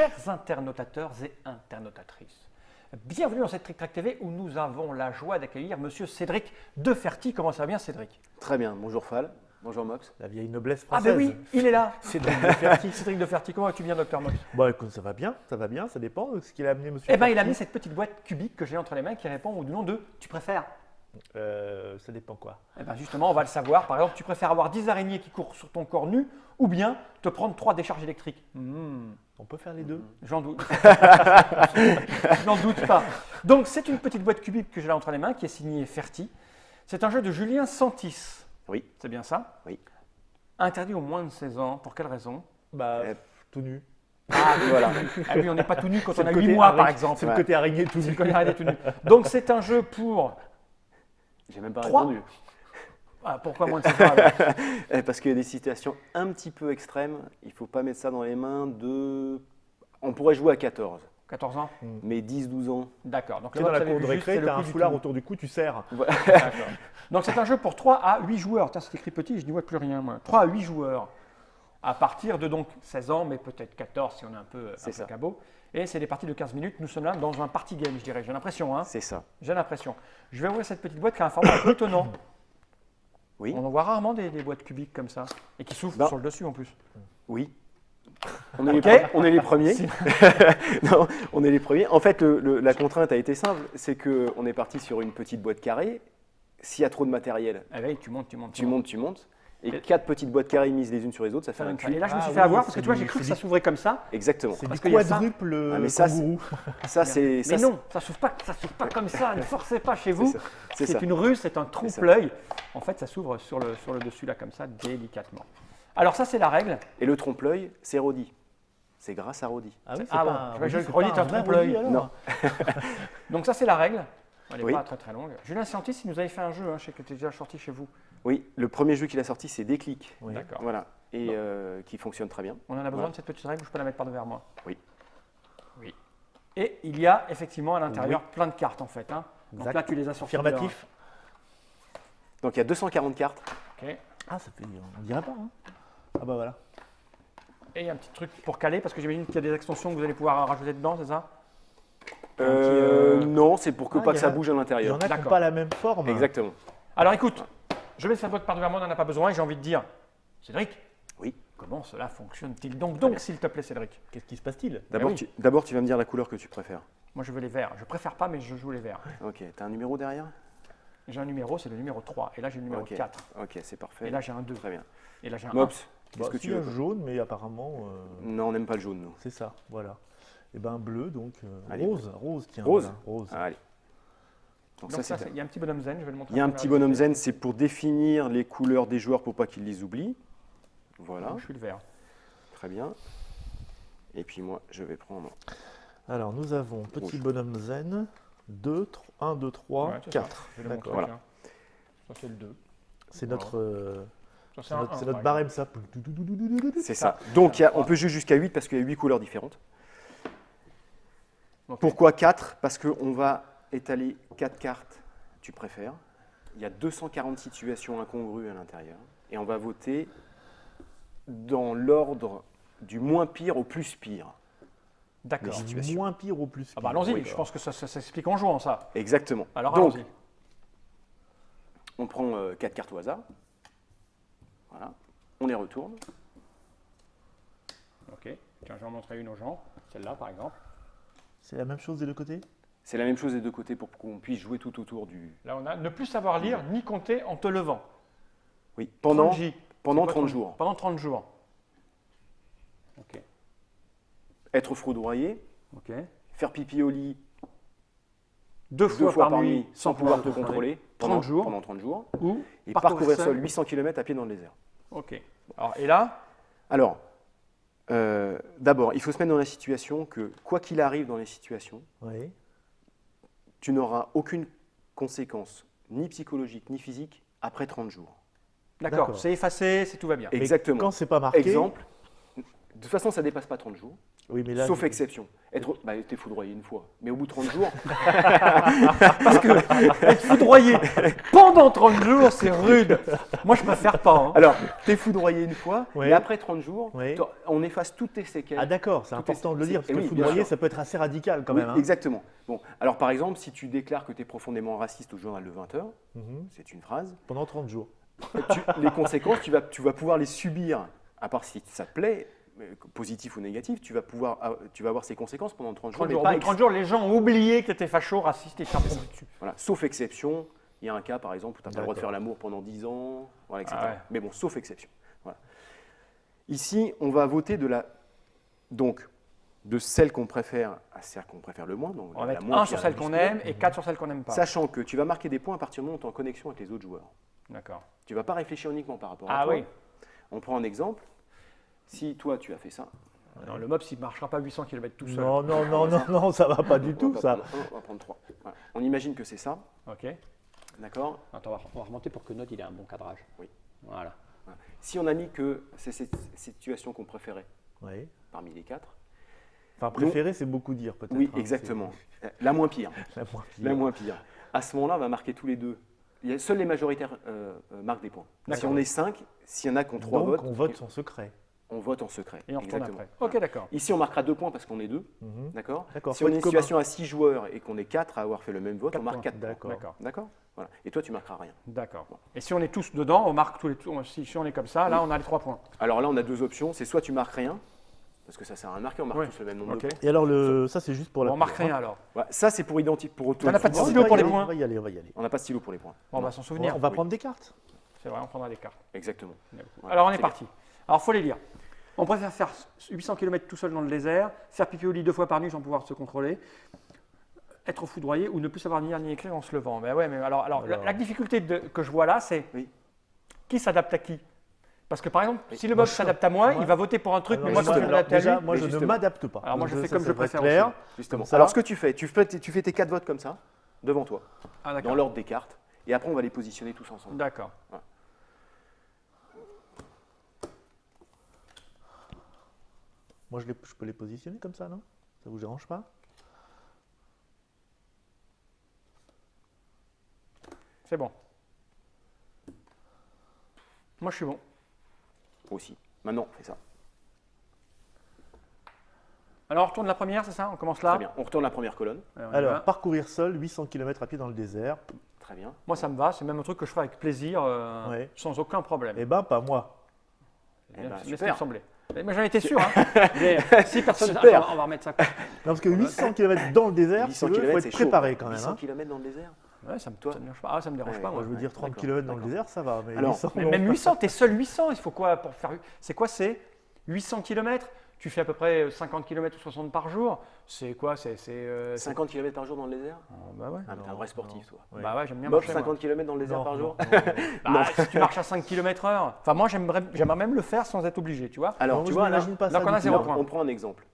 Chers internautateurs et internautatrices, bienvenue dans cette Trick Track TV où nous avons la joie d'accueillir Monsieur Cédric Deferty. Comment ça va bien, Cédric? Très bien, bonjour Fal, bonjour Mox. La vieille noblesse Ah française. ben oui, il est là. Cédric Deferty. Cédric Deferty, comment vas-tu bien, docteur Mox? Bon, écoute, ça va bien, ça dépend de ce qu'il a amené, monsieur. Eh bien, il a Ferty. mis cette petite boîte cubique que j'ai entre les mains qui répond au nom de « Tu préfères ?» Ça dépend quoi. Eh bien, justement, on va le savoir. Par exemple, tu préfères avoir 10 araignées qui courent sur ton corps nu ou bien te prendre 3 décharges électriques? On peut faire les deux. J'en doute. J'en doute pas. Donc, c'est une petite boîte cubique que j'ai là entre les mains qui est signée Ferty. C'est un jeu de Julien Santis. Oui. C'est bien ça? Oui. Interdit aux moins de 16 ans. Pour quelle raison? Bah, Euh, tout nu. Ah, Voilà. Ah oui, on n'est pas tout nu quand C'est on a le 8 côté mois, par araignée- exemple. C'est le Ouais. côté araignée tout C'est nu. le collier araignée tout nu. Donc, c'est un jeu pour. J'ai même pas 3. répondu. Ah, pourquoi moins de 16 ans alors? Parce qu'il y a des situations un petit peu extrêmes, il ne faut pas mettre ça dans les mains de... On pourrait jouer à 14, 14 ans? mais 10-12 ans. D'accord. Donc, Tu es dans vote, la vous avez cour de vu juste, récré, c'est le t'as un prix du foulard tout. autour du cou, tu serres. D'accord. Donc, c'est un jeu pour 3 à 8 joueurs. Tiens, c'est écrit petit, je n'y vois plus rien, moi. 3 à 8 joueurs. À partir de donc 16 ans, mais peut-être 14 si on est un peu C'est ça. cabot. Et c'est des parties de 15 minutes. Nous sommes là dans un party game, je dirais. J'ai l'impression, hein. C'est ça. J'ai l'impression. Je vais ouvrir cette petite boîte qui a un format un peu étonnant. Oui. On en voit rarement des boîtes cubiques comme ça. Et qui s'ouvrent Ben. sur le dessus en plus. Oui. On est, Ok. on est les premiers. Non, on est les premiers. En fait, la contrainte a été simple, c'est qu'on est parti sur une petite boîte carrée. S'il y a trop de matériel, Ah oui, tu montes. tu montes. Et Et- 4 petites boîtes carrées mises les unes sur les autres, ça fait un Et cube. là, je me Ah suis oui, fait avoir parce que c'est tu vois, du- j'ai cru que c'est ça du- s'ouvrait comme ça. Exactement. C'est Parce du qu'il y a ça. quadruple Ah, mais ça, kangourou. Ça, c'est... Mais ça, non, ça s'ouvre pas comme ça. Ne forcez pas chez vous. ça, c'est C'est ça. une ruse, c'est un trompe-l'œil. En fait, ça s'ouvre sur le dessus là comme ça, délicatement. Alors ça, c'est la règle. Et le trompe-l'œil, c'est Rodi. C'est grâce à Rodi. Ah oui, c'est Ah pas bon, un je vois, je Rodi, le redis, c'est t'es un pas vrai trompe-l'œil. Rodi, alors. Non. Donc ça, c'est la règle. Elle n'est Oui. pas très très longue. Julien Santis, il nous avait fait un jeu, je sais que tu es déjà sorti chez vous. Oui, le premier jeu qu'il a sorti, c'est Déclic. Oui. D'accord. Voilà. Et qui fonctionne très bien. On en a besoin Voilà. de cette petite règle ou je peux la mettre par devers moi? Oui. Oui. Et il y a effectivement à l'intérieur plein de cartes en fait. Hein. Donc Exact. là, tu les as sorties. Affirmatif. Donc il y a 240 cartes. dehors. Ok. Ah, ça fait. On dirait pas, hein. Ah bah voilà. Et il y a un petit truc pour caler parce que j'imagine qu'il y a des extensions que vous allez pouvoir rajouter dedans, c'est ça? Non, c'est pour que Ah, pas il que y ça en a- bouge à Il y l'intérieur. en a qui n'ont D'accord. pas la même forme. Exactement. Alors écoute, je mets cette boîte par devers moi, on n'en a pas besoin et j'ai envie de dire, Cédric, Oui. comment cela fonctionne-t-il donc s'il te plaît, Cédric? Qu'est-ce qui se passe-t-il? D'abord, oui. tu vas me dire la couleur que tu préfères. Moi, je veux les verts. Je préfère pas, mais je joue les verts. Ok. T'as un numéro derrière? J'ai un numéro, c'est le numéro 3. Et là, j'ai le numéro Ok. 4. Ok, c'est parfait. Et là, j'ai un 2. Très bien. Et là, j'ai un 1. Mops, Bah, qu'est-ce que si, tu veux? un jaune, mais apparemment, Non, on n'aime pas le jaune, nous. c'est ça, voilà. Et ben bleu, donc Allez, rose, tiens. Rose. voilà, rose. Ah, allez. Donc, Donc, ça, ça, c'est... il y a un petit bonhomme zen, je vais le montrer. Il y a à un la petit caméra. bonhomme zen, c'est pour définir les couleurs des joueurs pour pas qu'ils les oublient. Voilà, Je suis le vert. très bien. Et puis moi, je vais prendre... Alors nous avons petit Rouge. bonhomme zen, 1, 2, 3, Ouais, c'est ça. 4. Je vais le montrer. D'accord. tiens. Ça, c'est le 2. C'est Voilà. notre, Ça, c'est un notre, 1, c'est par notre barème ça. C'est Ça. ça. Donc, Ça. on peut jouer jusqu'à 8 parce qu'il y a 8 couleurs différentes. Ok. Pourquoi 4? Parce qu'on va étaler 4 cartes, tu préfères. Il y a 240 situations incongrues à l'intérieur. Et on va voter dans l'ordre du moins pire au plus pire. D'accord. Les Du moins pire au plus pire. Ah bah allons-y, Oui, je pense que ça s'explique en jouant ça. Exactement. Alors Donc, allons-y. on prend 4 cartes au hasard. Voilà. On les retourne. Ok. Tiens, je vais en montrer une aux gens. Celle-là, par exemple. C'est la même chose des deux côtés? C'est la même chose des deux côtés pour qu'on puisse jouer tout autour du... Là, on a ne plus savoir lire ni compter en te levant. Oui, pendant 30 pendant C'est quoi, 30 jours. Pendant 30 jours. Ok. Être foudroyé, Ok. faire pipi au lit Deux 2 fois, fois par nuit sans pouvoir te contrôler 30 jours. pendant 30 jours. Ou Et parcourir seul 800 km à pied dans le désert. Ok. Alors, et là, Alors, d'abord, il faut se mettre dans la situation que, quoi qu'il arrive dans les situations, Oui. tu n'auras aucune conséquence, ni psychologique, ni physique, après 30 jours. d'accord, D'accord. c'est effacé, tout va bien. Exactement. Quand c'est pas marqué, Exemple, de toute façon, ça ne dépasse pas 30 jours. Oui, mais là, Sauf exception. T'es foudroyé une fois, mais au bout de 30 jours, Parce que être foudroyé pendant 30 jours, c'est rude. Moi, je préfère pas. Hein. alors, t'es foudroyé une fois, Ouais. et après 30 jours, Ouais. on efface toutes tes séquelles. Ah d'accord, c'est Tout important est- de le dire, parce c'est- que oui, bien foudroyer, sûr. ça peut être assez radical quand Oui, même. Hein. exactement. Bon, alors par exemple, si tu déclares que tu es profondément raciste au journal de 20 heures, Mhm. c'est une phrase, Pendant 30 jours. les conséquences, tu vas pouvoir les subir, à part si ça te plaît, positif ou négatif, tu vas avoir ces conséquences pendant 30 jours. 30 mais jours. Au pas bout de 30 jours, les gens ont oublié que tu étais facho, raciste et tu dessus. Voilà. Sauf exception, il y a un cas par exemple où tu n'as pas le droit de D'accord. faire l'amour pendant 10 ans, voilà, etc. Ah ouais. Mais bon, sauf exception. Voilà. Ici, on va voter de celle qu'on préfère à celle qu'on préfère le moins. Donc On va la mettre moins 1 sur pire, celle la qu'on plus pire. aime et 4 sur celle qu'on n'aime pas. Sachant que tu vas marquer des points à partir du moment où tu es en connexion avec les autres joueurs. D'accord. Tu ne vas pas réfléchir uniquement par rapport à Ah toi. oui. On prend un exemple. Si toi, tu as fait ça. Non, le mob, il ne marchera pas 800 km tout seul. Non, non, non, non, non, ça va pas du tout, ça. On va prendre 3. Voilà. On imagine que c'est ça. Ok. D'accord. Attends, on va remonter pour que Node il ait un bon cadrage. Oui. Voilà. Voilà. Si on a mis que c'est cette situation qu'on préférait Oui. parmi les 4. Enfin, préféré, c'est beaucoup dire, peut-être. Oui, hein, exactement. La moins pire. c'est la moins pire. La moins pire. À ce moment-là, on va marquer tous les deux. Seuls les majoritaires marquent des points. Si D'accord. on est 5, s'il y en a qui ont 3 Donc, votes, on vote son secret. on vote en secret. Et on retourne Exactement. après. Ok, d'accord. Ici, on marquera 2 points parce qu'on est 2. Mhm. D'accord. D'accord, Si on est vote une commun. situation à 6 joueurs et qu'on est 4 à avoir fait le même vote, Quatre on marque points. 4 points. D'accord. D'accord. D'accord. Voilà. Et toi, tu marqueras rien. D'accord. Et si on est tous dedans, on marque tous les tours. Si on est comme ça, là, on a les 3 points. Alors là, on a 2 options. C'est soit tu marques rien, parce que ça sert à rien de marquer, on marque Oui. tous le même nombre Ok. de points. Et alors, ça, c'est juste pour la Bon, on marque couleur, rien hein. alors. Voilà. Ça, c'est pour identifier, pour auto. T'en as pas de On stylo va pour y les aller, points. On va y aller, on va y aller. On n'a pas de stylo pour les points. Bon, on va s'en souvenir. On va Oui. prendre des cartes. C'est vrai, on prendra des cartes. Exactement. Voilà. Alors, on est C'est parti. Alors, il faut les lire. On préfère faire 800 km tout seul dans le désert, faire pipi au lit 2 fois par nuit sans pouvoir se contrôler, être foudroyé ou ne plus savoir ni lire ni écrire en se levant. Mais ouais, mais alors la difficulté que je vois là, c'est Oui. qui s'adapte à qui. Parce que par exemple, Oui. si le Moi, mob s'adapte à moi, moi- il va voter pour un truc, Alors, mais moi, moi, je vais alors, m'adapter à déjà, lui. moi, Mais je ne justement. m'adapte pas. Alors, moi, je Donc, fais ça, comme ça je va être préfère clair. aussi. Justement. Comme ça. Alors, ce que tu fais tes 4 votes comme ça, devant toi, Ah, dans d'accord. l'ordre des cartes, et après, on va les positionner tous ensemble. D'accord. Moi, je peux les positionner comme ça, non? Ça vous dérange pas? C'est bon. Moi, je suis bon. Aussi. Maintenant, on fait ça. Alors, on retourne la première, c'est ça? On commence là. Très bien. On retourne la première colonne. Allez, on y Alors, va. parcourir seul 800 km à pied dans le désert. Très bien. Moi, ça me va. C'est même un truc que je ferai avec plaisir, Ouais. sans aucun problème. Eh ben, pas moi. Eh ben, C'est ce qui me super. semblait. Mais j'en étais sûr. Hein. Mais, si personne. Super. On va remettre ça. Non, parce que 800 km dans le désert, 800 il faut km, être c'est chaud. préparé quand même. 800 hein. km dans le désert. Ouais, ça me, Toi ça me dérange pas. Ah, ça me dérange Ouais, pas. Moi, Moi, je veux dire 30 d'accord, km dans le d'accord. désert, ça va. Mais Alors, 800, Mais non. même 800, t'es seul 800. Il faut quoi pour faire. C'est quoi? C'est 800 km. Tu fais à peu près 50 km ou 60 par jour. C'est quoi? C'est 50 km par jour dans le désert. bah ouais. Ah, mais t'es un vrai sportif, toi. Ouais. Bah ouais, j'aime bien Mob, marcher. 50 km dans le désert Non, par non, jour. non, non. Bah, si tu marches à 5 km/h. Enfin, moi, j'aimerais même le faire sans être obligé, tu vois. Alors, Non, tu je vois, là, m'imagine pas donc ça on a du zéro tout. point. on prend un exemple.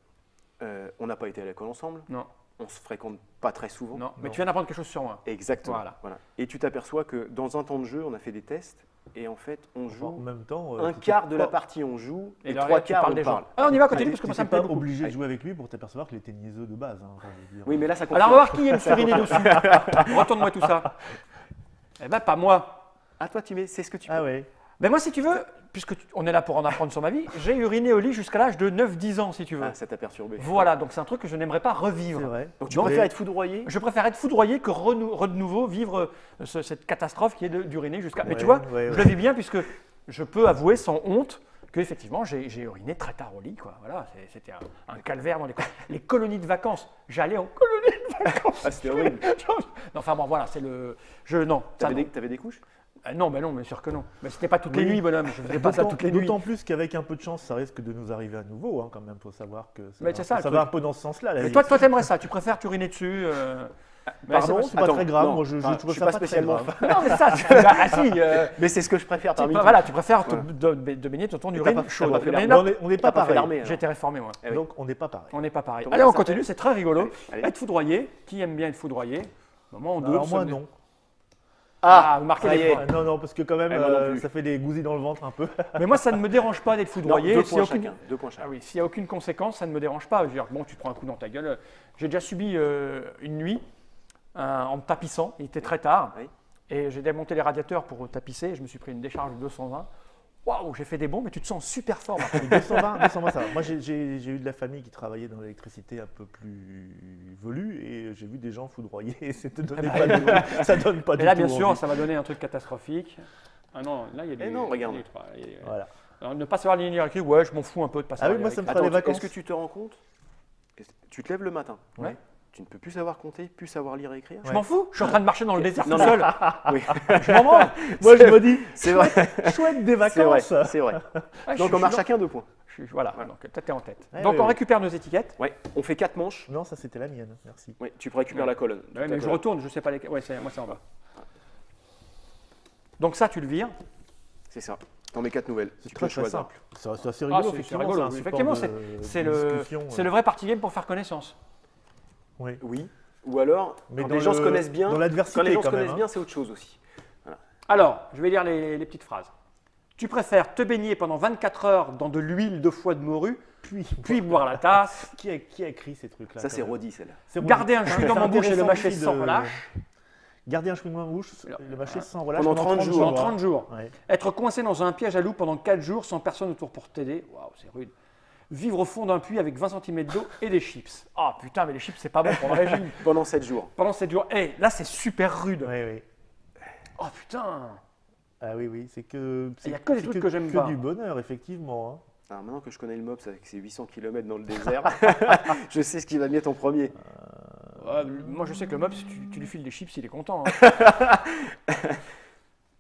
On n'a pas été à l'école ensemble. Non, On se fréquente pas très souvent. non. Mais Non. tu viens d'apprendre quelque chose sur moi. Exactement. Voilà. Et tu t'aperçois que dans un temps de jeu, on a fait des tests et en fait, on En joue même temps, un t'étais quart de la pas- partie, on joue et là, 3 tu quarts, parles on des gens. parle. Alors, on y va, continue, Allez, parce que moi, t'étais ça me plaît pas beaucoup. obligé de Allez. jouer avec lui pour t'apercevoir qu'il était niaiseux de base. Hein, enfin, je veux dire. Oui, mais là, ça Alors, on va confirme. voir qui aime se uriner dessus. Retourne-moi tout ça. Eh ben, pas moi. Ah, toi, tu mets, c'est ce que tu Ah peux. ouais. Ben, moi, si tu veux, on est là pour en apprendre sur ma vie, j'ai uriné au lit jusqu'à l'âge de 9-10 ans, si tu veux. Ah, ça t'a perturbé. Voilà, donc c'est un truc que je n'aimerais pas C'est revivre. vrai. Donc, tu Donc, préfères être foudroyé. Je préfère être foudroyé que de nouveau vivre cette catastrophe qui est d'uriner jusqu'à. Mais Ouais, tu vois, ouais, je ouais. le vis bien puisque je peux avouer sans honte que effectivement j'ai uriné très tard au lit. Quoi. Voilà, c'était un calvaire dans les colonies de vacances. J'allais en colonie de vacances. Ah, c'était horrible. Non, enfin bon, voilà, c'est le. Non, ça, non. T'avais des couches. Non, ben non, bien sûr que non. Mais c'était pas toutes les Oui. nuits, bonhomme. Je faisais pas ça toutes les nuits. D'autant plus qu'avec un peu de chance, ça risque de nous arriver à nouveau. Hein, quand même, faut savoir que Mais c'est ça, le ça truc. va un peu dans ce sens-là. la Mais vie. toi, t'aimerais ça. Tu préfères t'uriner dessus. Mais Pardon, c'est c'est pas Attends, très grave. non, Moi, je enfin, trouve je suis ça pas pas très spécialement grave. fan. Non, mais ça, ah si. Mais c'est ce que je préfère parmi tout. Voilà, tu préfères Voilà. de baigner ton t'as urine pas- t'as chaude. pas fait Mais l'armée. non, Mais on n'est T'as pas pas fait pareil. l'armée. j'ai été réformé, moi. Eh oui. Donc, on n'est pas pareil. On n'est pas pareil. Comment Allez, ça on s'appelle continue, c'est très rigolo. Allez. Être foudroyé, qui aime bien être foudroyé? Moment, on Alors moi, sonne- non. Ah, vous marquez ça y des est. points. Non, parce que quand même, moi non plus. ça fait des gousils dans le ventre un peu. Mais moi, ça ne me dérange pas d'être Non, foudroyé. 2 S'il y a points aucune- chacun. 2 points chacun. Ah oui, s'il n'y a aucune conséquence, ça ne me dérange pas. Je veux dire, bon, tu te prends un coup dans ta gueule. J'ai déjà subi une nuit en me tapissant. Il était très tard. Oui. Et j'ai démonté les radiateurs pour tapisser. Je me suis pris une décharge de 220. Waouh, j'ai fait des bons, mais tu te sens super fort. Marc. 220, ça va. Moi, j'ai eu de la famille qui travaillait dans l'électricité un peu plus velue et j'ai vu des gens foudroyés. Et ça donne pas ça donne pas Mais du là, tout bien sûr, envie. ça va donner un truc catastrophique. Ah non, là, il y a des. non, regarde. il y a des trois, il y a des- Voilà. Alors, ne pas savoir lire écrit, ouais, je m'en fous un peu de pas Ah savoir oui, moi, lire ça me écrit. fera les Attends, vacances. est-ce que tu te rends compte que tu te lèves le matin, Ouais. tu ne peux plus savoir compter, plus savoir lire et écrire. Je m'en fous, je suis en train de marcher dans le désert Non, tout non. seul. Oui, Je m'en branle. Moi, je me dis, c'est vrai. chouette des C'est vrai. vacances. C'est vrai. Ouais, Donc on marche chacun 2 points. Voilà, donc toi, t'es en tête. Ouais, Donc, ouais, on ouais. récupère nos étiquettes. Ouais. On fait 4 manches. Non, ça c'était la mienne, merci. Ouais. Tu récupères la colonne. Ouais, Toute la mais je colonne. retourne, je sais pas lesquels. Ouais, moi, c'est en bas. Donc, ça, tu le vires. C'est ça. Dans mes 4 nouvelles. C'est Tu très peux très choisir. simple. C'est assez Ah, rigolo, c'est effectivement. rigolo. c'est un support Effectivement, de- c'est de le, discussion, c'est le vrai party game pour faire connaissance. Oui. Oui. Ou alors, Mais quand dans les gens le- se connaissent bien, dans l'adversité, quand les gens se quand même, connaissent hein. bien, c'est autre chose aussi. Alors, je vais lire les petites phrases. Tu préfères te baigner pendant 24 heures dans de l'huile de foie de morue, puis boire la tasse, Qui a écrit ces trucs-là Ça, quand c'est même Rodi, celle-là. C'est bon. garder un C'est chewing-gum en bouche et le intéressant mâcher aussi sans de- relâche Garder un chewing-gum en bouche, le mâcher sans relâche Pendant 30 jours. pendant 30 jours. Ouais. Être coincé dans un piège à loup pendant 4 jours sans personne autour pour t'aider. Waouh, c'est rude. Vivre au fond d'un puits avec 20 cm d'eau et des chips. Ah putain, mais les chips, c'est pas bon pour le régime. Pendant 7 jours. Pendant 7 jours. Eh, là, c'est super rude. Oui. Oh putain. Ah oui, c'est que. Il y a que des c'est trucs que j'aime que pas. du bonheur, effectivement. Hein. Alors maintenant que je connais le MOPS avec ses 800 km dans le désert, je sais ce qui va mettre en premier. Moi, je sais que le mob, si tu lui files des chips, il est content. Hein.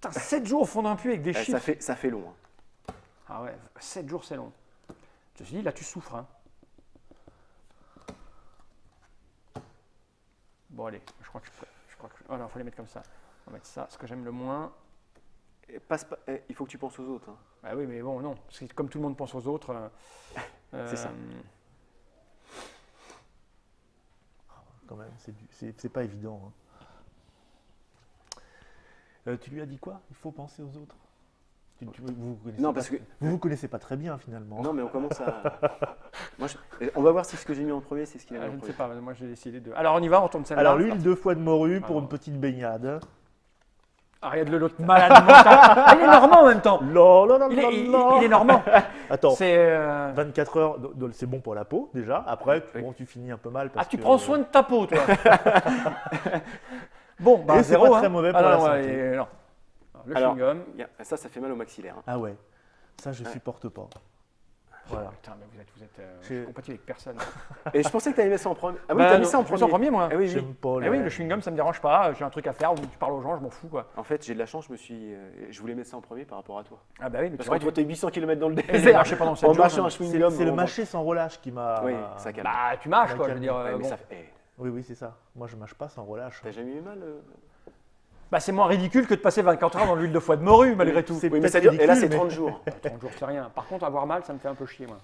Putain, 7 jours au fond d'un puits avec des Eh, chips. ça fait long. Hein. Ah ouais, 7 jours, c'est long. Je te dis, là, tu souffres. Hein. Bon, allez, je crois que oh non, il faut les mettre comme ça. On va mettre ça, ce que j'aime le moins. Et il faut que tu penses aux autres. Hein. Ah oui, mais bon, non. Parce que comme tout le monde pense aux autres. C'est ça. Quand même, c'est pas évident. Hein. Tu lui as dit quoi? Il faut penser aux autres. Vous connaissez Non, pas- parce que- vous vous connaissez pas très bien finalement. Non, mais on commence à. On va voir si ce que j'ai mis en premier, c'est ce qu'il a mis Je en ne sais premier. pas, moi j'ai décidé de. Alors on y va, on tourne celle-là. Alors l'huile 2 fois de morue pour Alors. une petite baignade. Arrête le l'autre malade mental. Ah, il est normand en même temps. Il est normand. Attends, C'est. 24 heures, c'est bon pour la peau déjà. Après, Oui. bon, tu finis un peu mal. Ah, Parce tu que- prends soin de ta peau, toi. Bon, bah Et c'est zéro. pas très hein. mauvais Ah, pour non, la ouais, santé. non. Le Alors, chewing-gum. Ça fait mal au maxillaire. Hein. Ah ouais, ça je supporte pas. Voilà. Putain, mais vous êtes J'ai- compatible avec personne. Et je pensais que tu allais mettre ça en premier. Ah oui, Bah, t'as mis non, ça en je mets ça en premier. premier, moi. Ah oui, oui. J'aime pas. Eh oui, le chewing-gum, ça me dérange pas. J'ai un truc à faire ou tu parles aux gens, je m'en fous, quoi. En fait, j'ai de la chance, je voulais mettre ça en premier par rapport à toi. Ah bah oui, mais Parce tu vois, qu'entre tes 800 km dans le Et j'ai désert, marché pendant 7 en jours. marchant un C'est chewing-gum. c'est le on- mâcher sans relâche qui m'a. Oui, ça calme. Bah, tu mâches, quoi. Je veux calme. dire, Ouais, mais bon. ça Oui, c'est ça. Moi je mâche pas sans relâche. T'as jamais eu mal Bah, c'est moins ridicule que de passer 24 heures dans l'huile de foie de morue, malgré tout. c'est- Oui, mais peut-être ça dure. Et là, ridicule, c'est mais- 30 jours. 30 jours, c'est rien. Par contre, avoir mal, ça me fait un peu chier, moi.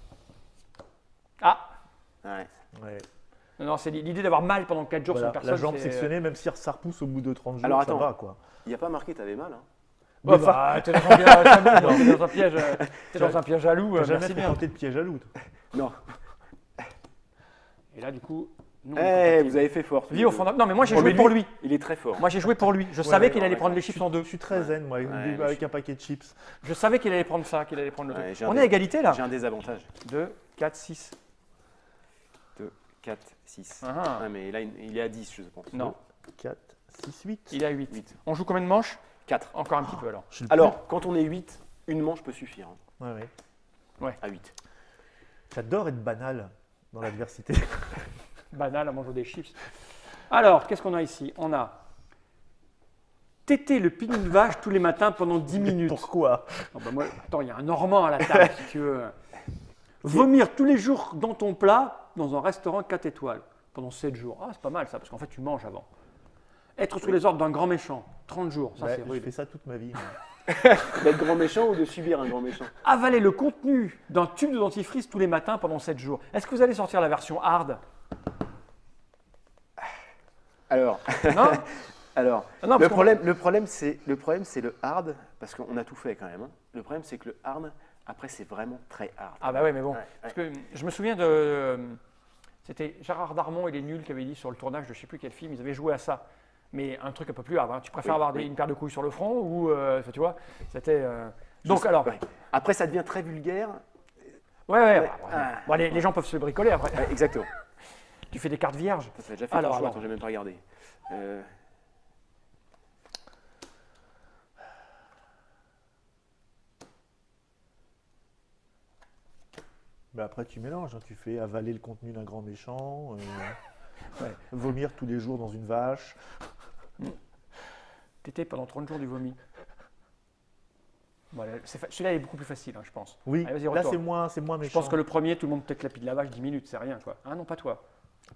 Ah Ouais. Ouais. non, c'est l'idée d'avoir mal pendant 4 jours Voilà, sans personne. la jambe c'est- sectionnée, même si ça repousse au bout de 30 jours, Alors, ça attends. va quoi. Il n'y a pas marqué, t'avais mal. Hein. Ouais, bah, t'es dans un piège à loup, t'es dans un piège, t'es dans un piège à loup, T'as jamais merci fait bien. tenter de piège à loup. toi. Non. Et là, du coup, nous, on Eh, est compatibles. vous avez fait fort. tous Vie les au deux. fond d'un- Non, mais moi, j'ai Oh, joué mais pour lui. Il est très fort. Moi, j'ai joué pour lui. Je savais qu'il allait d'accord, prendre les chips en deux. Je suis très zen, moi, mais avec je- un paquet de chips. Je savais qu'il allait prendre ça, qu'il allait prendre le Ouais, truc. j'ai un On est dé- à égalité, là. J'ai un désavantage. 2, 4, 6. 2, 4, 6. Ah. Ah, mais là, il est à 10, je pense. Non, 4, 6, 8. il est à 8. 8. On joue combien de manches? 4. Encore un petit peu, alors. Je suis le Alors, quand on est 8, une manche peut suffire. Hein, plus- Ouais, ouais. à 8. J'adore être banal dans l'adversité. Banal à manger des chips. Alors, qu'est-ce qu'on a ici? On a téter le pignon de vache tous les matins pendant 10 minutes. Pourquoi? Oh, bah, moi, attends, il y a un Normand à la table, si tu veux. Vomir tous les jours dans ton plat dans un restaurant 4 étoiles pendant 7 jours. Ah, c'est pas mal ça, parce qu'en fait, tu manges avant. Être sous les ordres d'un grand méchant, 30 jours, ça Ouais, c'est je rude. fais ça toute ma vie. moi. D'être grand méchant ou de subir un grand méchant? Avaler le contenu d'un tube de dentifrice tous les matins pendant 7 jours. Est-ce que vous allez sortir la version hard? Alors, Non? Alors, Non, le parce problème, c'est le hard, parce qu'on a tout fait quand même. Hein. Le problème, c'est que le hard, après, c'est vraiment très hard. Ah bah ouais, mais bon. Ouais, Parce que je me souviens de... C'était Gérard Darmon et les nuls qui avaient dit sur le tournage de je ne sais plus quel film, ils avaient joué à ça. Mais un truc un peu plus hard. Hein. Tu préfères avoir une paire de couilles sur le front ou... tu vois, c'était... Donc alors... Ouais. Après, ça devient très vulgaire. Ouais. Ouais. Bon, les gens peuvent se bricoler après. Ouais, exactement. Tu fais des cartes vierges. Ça déjà fait ton choix, attends, j'ai même pas regardé. Mais après, tu mélanges. Hein. Tu fais avaler le contenu d'un grand méchant, vomir tous les jours dans une vache. Tété pendant 30 jours du vomi. Voilà, celui-là est beaucoup plus facile, hein, je pense. Oui, Allez, vas-y, là retourne. c'est moins méchant. Je pense que le premier, tout le monde tète la pile de la vache 10 minutes, c'est rien quoi. Ah non, pas toi.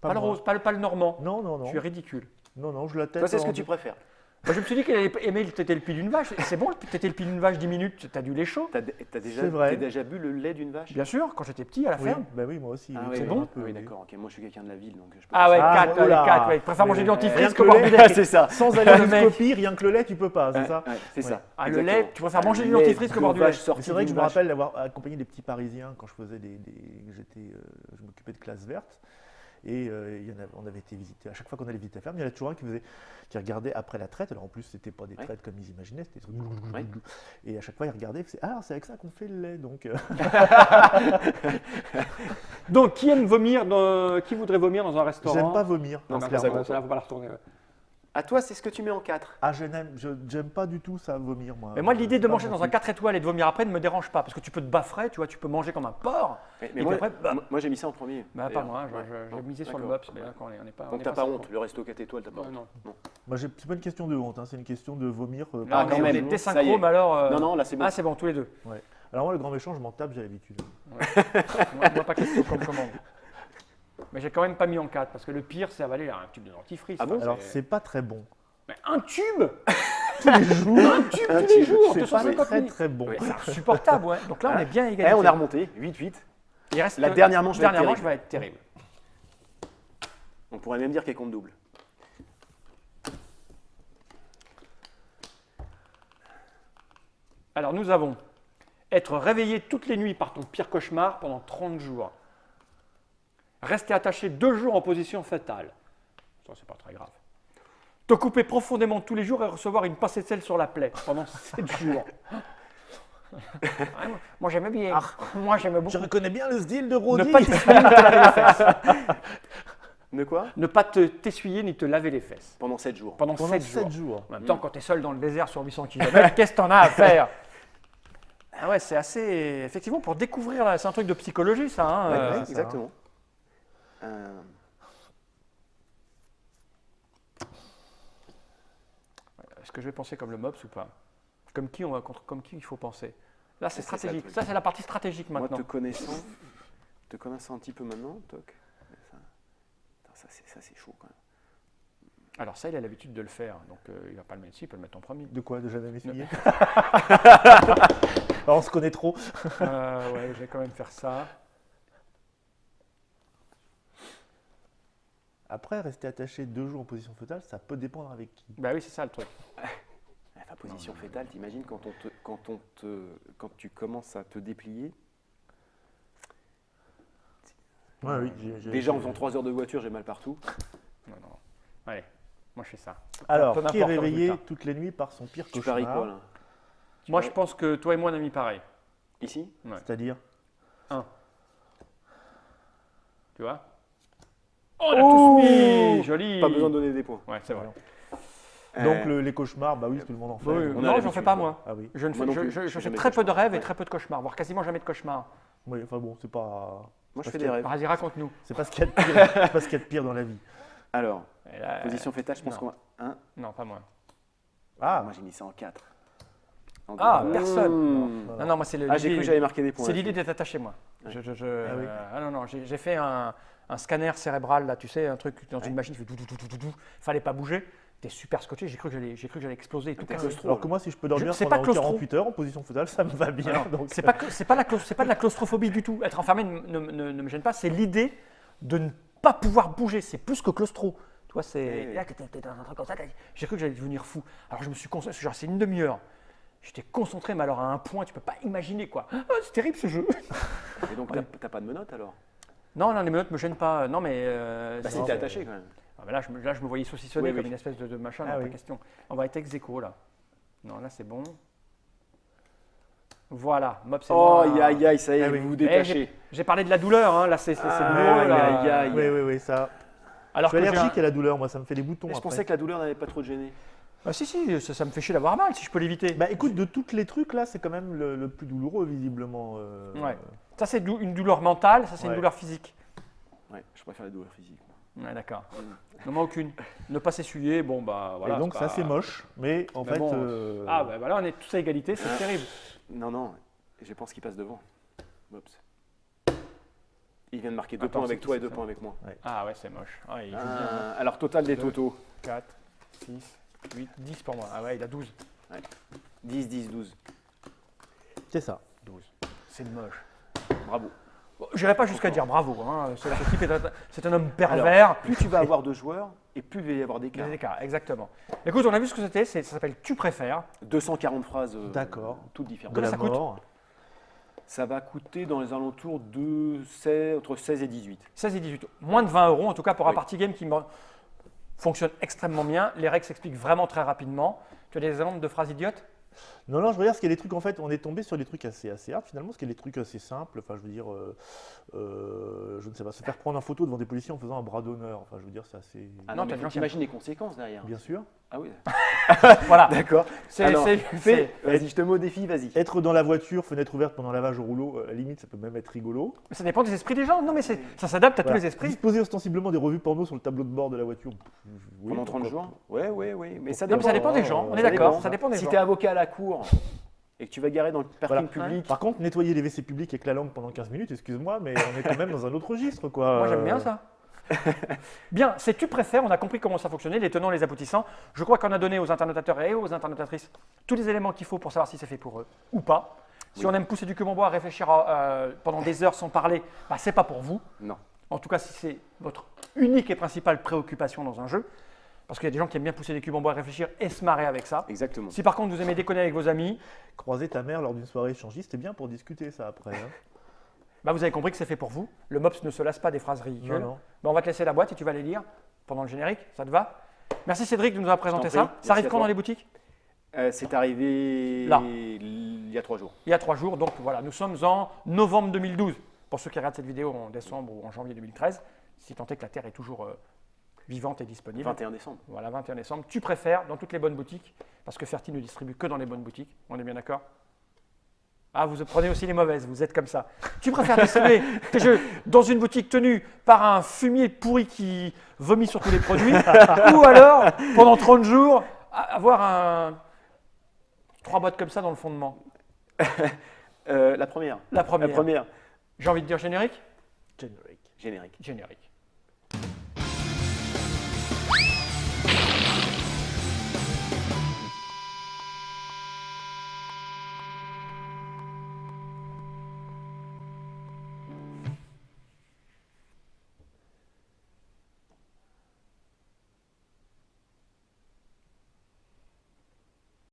Pas le moi. rose, pas le normand. Non. Tu es ridicule. Non, je la tête. Toi, c'est ce que tu préfères. Moi, je me suis dit qu'elle allait aimer téter le pied d'une vache. C'est bon, téter le pied d'une vache 10 minutes, t'as du lait chaud. T'as C'est vrai. déjà bu le lait d'une vache? Bien sûr, quand j'étais petit à la Oui, ferme. bah oui, moi aussi. Ah oui, oui, c'est oui, bon un peu, Oui, oui. d'accord. Ok, moi, je suis quelqu'un de la ville, donc je peux Ah pas ouais, savoir. 4, oh là. 4, ouais. Je préfère manger du Rien dentifrice que que le boire lait. du lait. C'est ça. Sans aller à Le mec. l'endoscopie, rien que le lait, tu peux pas, c'est ça Ouais, c'est ça. Ah, le Exactement. lait, tu préfères manger du lait dentifrice que de boire du lait. vache Mais sorti c'est vrai que je d'une me vache. rappelle d'avoir accompagné des petits Parisiens quand je faisais je m'occupais de classe verte. Et on avait été visiter, à chaque fois qu'on allait visiter la ferme, il y en a toujours un qui regardait après la traite. Alors en plus, c'était pas des traites comme ils imaginaient, c'était des trucs. Ouais. Et à chaque fois, il regardait, il faisait ah, c'est avec ça qu'on fait le lait. Donc, Donc, qui aime vomir qui voudrait vomir dans un restaurant? j'aime pas vomir. Non, Non, clairement. celle-là, faut pas la retourner. Ouais. À toi, c'est ce que tu mets en 4. Ah, j'aime pas du tout ça, vomir, moi. Mais moi, l'idée de C'est pas manger mon dans un truc. 4 étoiles et de vomir après ne me dérange pas parce que tu peux te baffrer, tu vois, tu peux manger comme un porc. Mais Et moi, puis après, bah. moi, j'ai mis ça en premier. Bah, pas d'ailleurs. moi, Ouais. j'ai misé sur le D'accord. MOPS, mais là, quand on n'est pas. Donc, t'as pas honte. Le resto 4 étoiles, t'as pas Non, honte. non. Moi, c'est pas une question de honte, hein, c'est une question de vomir. Ah, quand mais même, t'es ça y est. synchro, mais alors. Non, là, c'est bon. Ah, c'est bon, tous les deux. Ouais. Alors moi, le grand méchant, je m'en tape, j'ai l'habitude. Moi, pas question comme commande. Mais j'ai quand même pas mis en 4 parce que le pire, c'est avaler un tube de dentifrice. Ah bon? Alors, c'est pas très bon. Mais un tube Tous les jours, Un tube tous les jours c'est pas 250 très 000. très bon. Ouais, c'est insupportable, ouais. Donc là, on est bien égalité. on a remonté. 8-8. Il reste La dernière manche va être terrible. va être terrible. On pourrait même dire qu'elle compte double. Alors, nous avons être réveillé toutes les nuits par ton pire cauchemar pendant 30 jours. Rester attaché 2 jours en position fœtale. Ça, c'est pas très grave. Te couper profondément tous les jours et recevoir une pincée de sel sur la plaie pendant 7 jours. Ah, moi, j'aimais bien. Moi, j'aimais beaucoup. Je reconnais bien le style de Ne Rodi. pas t'essuyer ni te laver les fesses. De quoi? Ne pas t'essuyer ni te laver les fesses. Pendant 7 jours. Pendant Pendant 7 7 jours. jours. En même temps, quand tu es seul dans le désert sur 800 km, qu'est-ce que t'en as à faire? Ah ouais, c'est assez. Effectivement, pour découvrir, là, c'est un truc de psychologie, ça. Hein, Ouais, c'est ça. exactement. Est-ce que je vais penser comme le MOPS ou pas? Comme qui comme qui il faut penser? Là, c'est C'est ça, le stratégique. truc. Ça, c'est la partie stratégique Moi, maintenant. te connaissant un petit peu maintenant, toc. Ça, c'est chaud quand même. Alors ça, il a l'habitude de le faire, donc il va pas le mettre ici, il peut le mettre en premier. De quoi? De jamais m'essuyer. On se connaît trop. Ouais, je vais quand même faire ça. Après, rester attaché 2 jours en position fœtale, ça peut dépendre avec qui. Bah oui, c'est ça le truc. La position fétale, t'imagines quand tu commences à te déplier. Ouais, oui, Déjà en faisant 3 heures de voiture, j'ai mal partout. Non. Allez, moi je fais ça. Alors, Peu qui est m'importe le réveillé résultat. toutes les nuits par son pire Tu cauchemar? paries quoi là? Moi, je pense que toi et moi, on a mis pareil. Ici? C'est-à-dire? Tu vois? Oh, on a tous mis! Joli! Pas besoin de donner des points. Ouais, c'est vrai. Donc les cauchemars, bah oui, tout le monde en fait. Oui, on a non, j'en l'habitude, fais pas quoi. moi. Ah oui. Je Moi non plus, je je fais fais jamais très de peu de cauchemars. rêves et Ouais. très peu de cauchemars, voire quasiment jamais de cauchemars. Oui, enfin bon, c'est pas. Moi, je Parce fais que- des rêves. Vas-y, raconte-nous. C'est pas ce qu'il y a de pire. C'est pas ce qu'il y a de pire dans la vie. Alors, Et là, position fétale, je pense non. qu'on va. Hein? Non, pas moi. Ah, Moi, j'ai mis ça en 4. Ah, personne. non. Non, moi, c'est le. Ah, j'ai cru que j'avais marqué des points. C'est là. l'idée d'être attaché, moi. Ouais. Ah oui. Non, j'ai fait un scanner cérébral, là, tu sais, un truc dans Ouais. une machine qui fait tout. Fallait pas bouger. T'es super scotché, j'ai cru que j'allais exploser et tout. T'es Ah, claustro. Alors que moi, si je peux dormir c'est pas pendant claustro. 48 heures en position fœtale, ça me va bien. Non, donc, c'est pas de la claustrophobie du tout. Être enfermé ne me gêne pas. C'est l'idée de ne pas pouvoir bouger. C'est plus que claustro. Tu vois, c'est. Oui, oui. Et là, t'es dans un truc comme ça, j'ai cru que j'allais devenir fou. Alors je me suis concentré, genre c'est une demi-heure. J'étais concentré, mais alors à un point, tu peux pas imaginer quoi. Ah, c'est terrible ce jeu. Et donc, t'as pas de menottes alors? Non, non, les menottes me gênent pas. Non, mais. Bah, c'est- si t'es attaché quand même. Ah, mais là, je me voyais saucissonner Oui, comme oui. une espèce de machin, Ah non, oui. pas question. On va être ex aequo, là. Non, là c'est bon. Voilà, Mops et Oh, moi. aïe, aïe, ça y est, Ah oui. vous vous Eh, détachez. j'ai parlé de la douleur, hein. Là c'est Ah, douloureux. aïe, là. aïe, aïe. Oui, oui, oui, ça. Alors Je suis que j'ai allergique un- à la douleur, moi, ça me fait des boutons Mais je après. pensais que la douleur n'avait pas trop de gêné. Ah, si, ça me fait chier d'avoir mal si je peux l'éviter. Bah écoute, de tous les trucs là, c'est quand même le plus douloureux visiblement. Ouais. Ça c'est une douleur mentale, ça c'est une Ouais. douleur physique. Ouais, je préfère les douleurs physiques. Ouais, d'accord. Non, moi aucune. Ne pas s'essuyer, bon bah voilà. Et donc c'est ça pas- c'est moche, mais en Mais fait. bon, Ah bah là on est tous à égalité, c'est Ah. terrible. Non, non, je pense qu'il passe devant. Mops. Il vient de marquer 2 Attends, points avec c'est- toi et c'est 2 ça. points avec moi. Ah ouais, c'est moche. Ah, il joue bien. Alors, total des Deux. totaux. 4, 6, 8, 10 pour moi. Ah ouais, il a 12. 10, 10, 12. C'est ça. 12. C'est moche. Bravo. Bon, j'irai pas jusqu'à dire bravo. Hein. Ce type c'est un homme pervers. Plus tu vas avoir de joueurs et plus il va y avoir Il y a d'écart. des écarts, exactement. Écoute, on a vu ce que c'était, ça s'appelle Tu préfères. 240 phrases D'accord. toutes différentes. De Combien la ça coûte mort. Ça va coûter dans les alentours de entre 16 et 18. 16 et 18. Moins de 20 euros, en tout cas pour un Oui. party game qui fonctionne extrêmement bien. Les règles s'expliquent vraiment très rapidement. Tu as des exemples de phrases idiotes? Non, non, je regarde ce qu'il y a des trucs, en fait, on est tombé sur des trucs assez hard finalement, ce qu'il y a des trucs assez simples, enfin je veux dire, je ne sais pas, se faire prendre en photo devant des policiers en faisant un bras d'honneur, enfin je veux dire, c'est assez... Ah Non, non, mais t'as des gens faut qui t'imagines les conséquences derrière. Bien sûr. Ah oui. Voilà. D'accord. C'est- Alors, c'est- fais. Vas-y, je te mets au défi, vas-y. Être dans la voiture, fenêtre ouverte pendant lavage au rouleau, à la limite, ça peut même être rigolo. Ça dépend des esprits des gens. Non, mais ça s'adapte à Voilà. tous les esprits. Disposer ostensiblement des revues porno sur le tableau de bord de la voiture. Oui, Pendant 30 pourquoi jours. Ouais, ouais, ouais. Mais ça Non, mais dépend. ça dépend des gens. On est Ça d'accord. dépend. Ça dépend des Si gens. tu es avocat à la cour et que tu vas garer dans le parking Voilà. public, Par contre, nettoyer les WC publics avec la langue pendant 15 minutes, excuse-moi, mais on est quand même dans un autre registre, quoi. Moi, j'aime bien ça. Bien, c'est Tu préfères, on a compris comment ça fonctionnait, les tenants, les aboutissants. Je crois qu'on a donné aux internautateurs et aux internautatrices tous les éléments qu'il faut pour savoir si c'est fait pour eux ou pas. Si Oui. on aime pousser du queue en bois, réfléchir pendant des heures sans parler, bah, c'est pas pour vous. non. En tout cas, si c'est votre unique et principale préoccupation dans un jeu, parce qu'il y a des gens qui aiment bien pousser des cubes en bois, réfléchir et se marrer avec ça. Exactement. Si par contre vous aimez déconner avec vos amis, Croiser ta mère lors d'une soirée échangiste, c'est bien pour discuter ça après. Hein. bah, vous avez compris que c'est fait pour vous. Le MOPS ne se lasse pas des phrases ridicules. Non, non. Bah, on va te laisser la boîte et tu vas les lire pendant le générique. Ça te va? Merci Cédric de nous avoir présenté Je t'en ça. prie. Ça arrive Merci à quand toi. dans les boutiques? C'est arrivé Là. il y a 3 jours. Il y a 3 jours. Donc voilà, nous sommes en novembre 2012. Pour ceux qui regardent cette vidéo en décembre ou en janvier 2013, si tant est que la Terre est toujours vivante et disponible. 21 décembre. Voilà, 21 décembre. Tu préfères dans toutes les bonnes boutiques, parce que Ferti ne distribue que dans les bonnes boutiques. On est bien d'accord? Ah, vous prenez aussi les mauvaises, vous êtes comme ça. Tu préfères distribuer tes jeux dans une boutique tenue par un fumier pourri qui vomit sur tous les produits, ou alors, pendant 30 jours, avoir 3 boîtes comme ça dans le fondement? La première. La première. La première. J'ai envie de dire générique? Générique. Générique. Générique.